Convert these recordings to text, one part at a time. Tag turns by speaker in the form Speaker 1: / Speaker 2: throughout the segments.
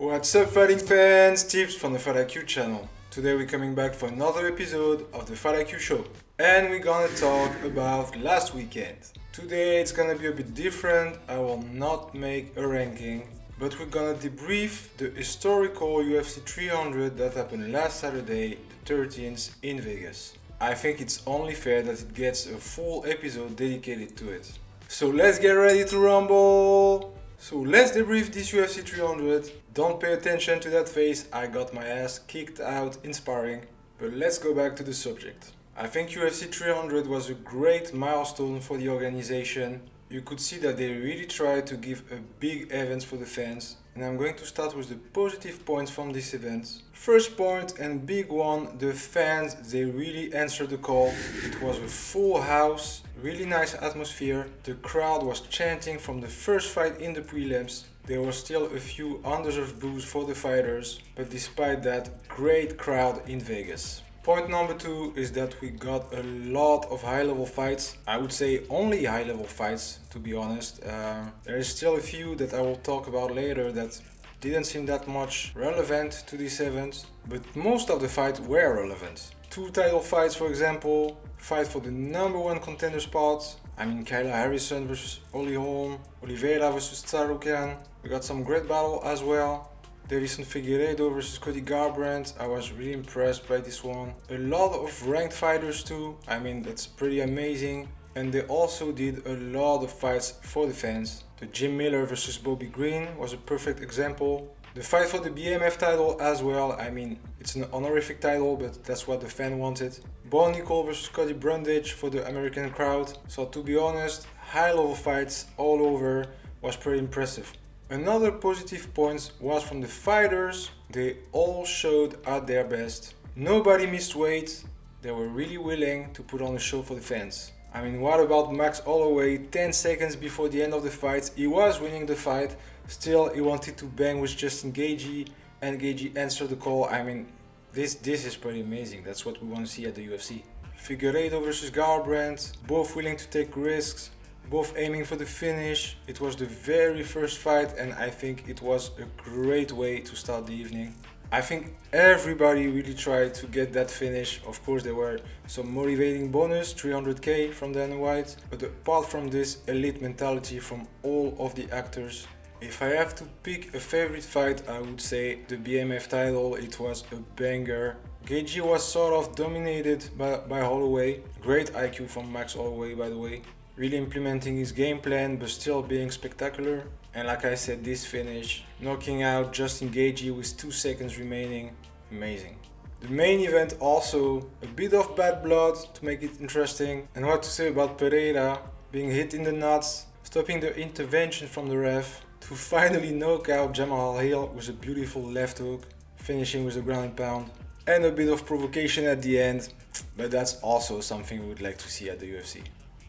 Speaker 1: What's up fighting fans, tips from the Fight IQ channel. Today we're coming back for another episode of the Fight IQ show. And we're gonna talk about last weekend. Today it's gonna be a bit different, I will not make a ranking, but we're gonna debrief the historical UFC 300 that happened last Saturday, the 13th in Vegas. I think it's only fair that it gets a full episode dedicated to it. So let's get ready to rumble! So let's debrief this UFC 300. Don't pay attention to that face, I got my ass kicked out in sparring. But let's go back to the subject. I think UFC 300 was a great milestone for the organization. You could see that they really tried to give a big event for the fans. And I'm going to start with the positive points from this event. First point and big one, the fans, they really answered the call. It was a full house, really nice atmosphere. The crowd was chanting from the first fight in the prelims. There was still a few undeserved boos for the fighters, but despite that, great crowd in Vegas. Point number 2 is that we got a lot of high-level fights. I would say only high-level fights, to be honest. There is still a few that I will talk about later that didn't seem that much relevant to this event, but most of the fights were relevant. 2 title fights, for example, fight for the #1 contender spot. I mean, Kayla Harrison versus Holly Holm, Oliveira versus Tsaroukian. We got some great battle as well. Davison Figueiredo versus Cody Garbrandt. I was really impressed by this one. A lot of ranked fighters too. I mean, that's pretty amazing. And they also did a lot of fights for the fans. The Jim Miller versus Bobby Green was a perfect example. The fight for the BMF title as well. I mean, it's an honorific title, but that's what the fan wanted. Bo Nickel versus Cody Brundage for the American crowd. So to be honest, high-level fights all over was pretty impressive. Another positive point was from the fighters. They all showed at their best. Nobody missed weight. They were really willing to put on a show for the fans. I mean, what about Max Holloway? 10 seconds before the end of the fight, he was winning the fight. Still, he wanted to bang with Justin Gaethje, and Gaethje answered the call. I mean, this is pretty amazing. That's what we want to see at the UFC. Figueiredo versus Garbrandt, both willing to take risks, both aiming for the finish. It was the very first fight and I think it was a great way to start the evening. I think everybody really tried to get that finish. Of course there were some motivating bonus, 300k from Dana White, but apart from this, elite mentality from all of the actors. If I have to pick a favorite fight, I would say the BMF title. It was a banger. Gaethje was sort of dominated by Holloway. Great IQ from Max Holloway, by the way. Really implementing his game plan but still being spectacular. And like I said, this finish, knocking out Justin Gaethje with 2 seconds remaining, amazing. The main event also, a bit of bad blood to make it interesting. And what to say about Pereira being hit in the nuts, stopping the intervention from the ref to finally knock out Jamal Hill with a beautiful left hook, finishing with a ground and pound. And a bit of provocation at the end, but that's also something we would like to see at the UFC.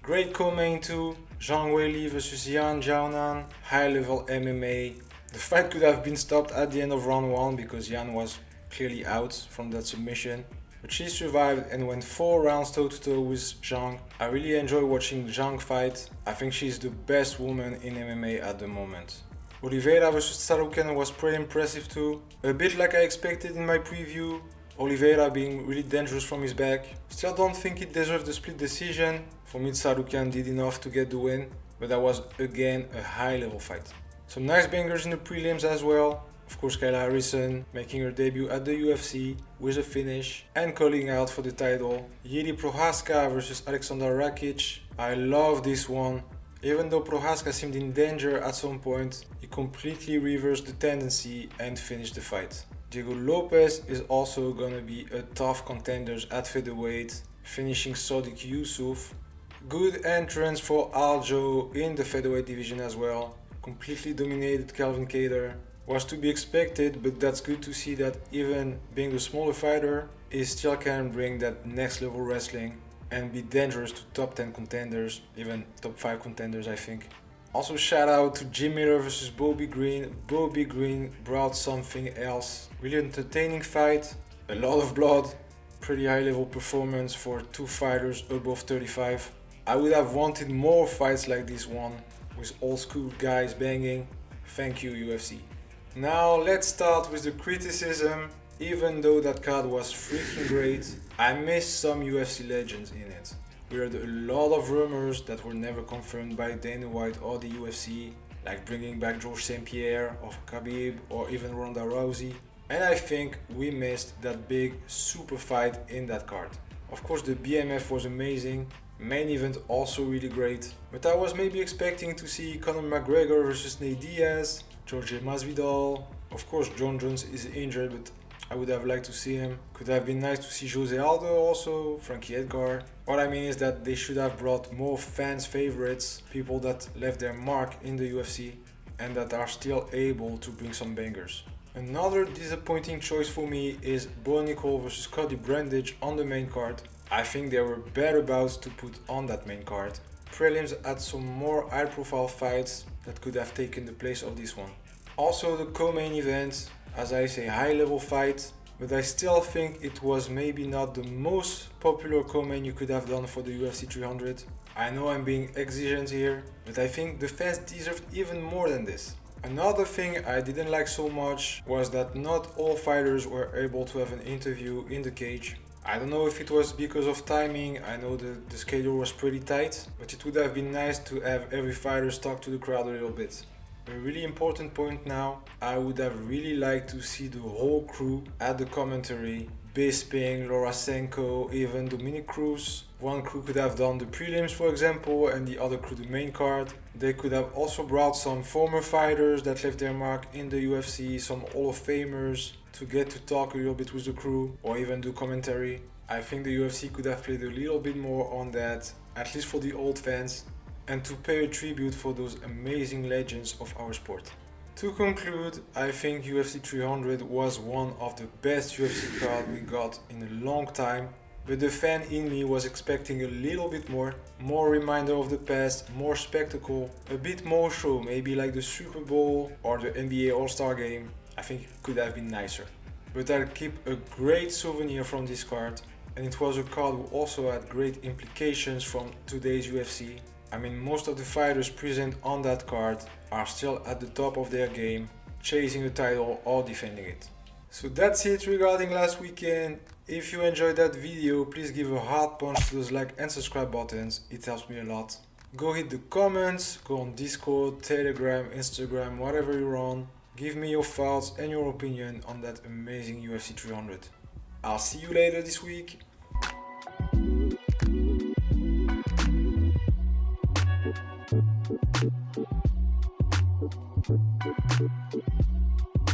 Speaker 1: Great co-main too, Zhang Weili versus Yan Xiaonan, high-level MMA. The fight could have been stopped at the end of round 1 because Yan was clearly out from that submission. But she survived and went 4 rounds toe-to-toe with Zhang. I really enjoy watching Zhang fight. I think she's the best woman in MMA at the moment. Oliveira versus Tsaroukian was pretty impressive too. A bit like I expected in my preview. Oliveira being really dangerous from his back. Still don't think it deserved the split decision. For me, Tsaroukian did enough to get the win, but that was again a high-level fight. Some nice bangers in the prelims as well. Of course, Kayla Harrison making her debut at the UFC with a finish and calling out for the title. Jiri Prochazka versus Alexander Rakic. I love this one. Even though Prochazka seemed in danger at some point, he completely reversed the tendency and finished the fight. Diego Lopez is also gonna be a tough contender at featherweight, finishing Sodiq Yusuff. Good entrance for Aljo in the featherweight division as well. Completely dominated Calvin Kattar. Was to be expected, but that's good to see that even being a smaller fighter, he still can bring that next level wrestling and be dangerous to top 10 contenders, even top 5 contenders I think. Also shout out to Jim Miller versus Bobby Green. Bobby Green brought something else. Really entertaining fight, a lot of blood, pretty high level performance for 2 fighters above 35. I would have wanted more fights like this one, with old school guys banging. Thank you UFC. Now let's start with the criticism. Even though that card was freaking great, I missed some UFC legends in it. We heard a lot of rumors that were never confirmed by Dana White or the UFC, like bringing back Georges St. Pierre or Khabib or even Ronda Rousey. And I think we missed that big super fight in that card. Of course the BMF was amazing, main event also really great, but I was maybe expecting to see Conor McGregor versus Nate Diaz, Jorge Masvidal. Of course John Jones is injured, but I would have liked to see him. Could have been nice to see Jose Aldo also, Frankie Edgar. What I mean is that they should have brought more fans' favorites, people that left their mark in the UFC and that are still able to bring some bangers. Another disappointing choice for me is Bo Nickel versus Cody Brandage on the main card. I think there were better bouts to put on that main card. Prelims had some more high profile fights that could have taken the place of this one. Also the co-main event, as I say, high level fight, but I still think it was maybe not the most popular co-main you could have done for the UFC 300. I know I'm being exigent here, but I think the fans deserved even more than this. Another thing I didn't like so much was that not all fighters were able to have an interview in the cage. I don't know if it was because of timing, I know the schedule was pretty tight, but it would have been nice to have every fighter talk to the crowd a little bit. A really important point now, I would have really liked to see the whole crew at the commentary. Bisping, Laura Senko, even Dominic Cruz. One crew could have done the prelims for example and the other crew the main card. They could have also brought some former fighters that left their mark in the UFC, some Hall of Famers to get to talk a little bit with the crew or even do commentary. I think the UFC could have played a little bit more on that, at least for the old fans, and to pay a tribute for those amazing legends of our sport. To conclude, I think UFC 300 was one of the best UFC cards we got in a long time, but the fan in me was expecting a little bit more reminder of the past, more spectacle, a bit more show, maybe like the Super Bowl or the NBA All-Star Game. I think it could have been nicer. But I'll keep a great souvenir from this card, and it was a card who also had great implications from today's UFC. I mean, most of the fighters present on that card are still at the top of their game, chasing the title or defending it. So that's it regarding last weekend. If you enjoyed that video, please give a hard punch to those like and subscribe buttons, it helps me a lot. Go hit the comments, go on Discord, Telegram, Instagram, whatever you're on. Give me your thoughts and your opinion on that amazing UFC 300. I'll see you later this week. Thank you.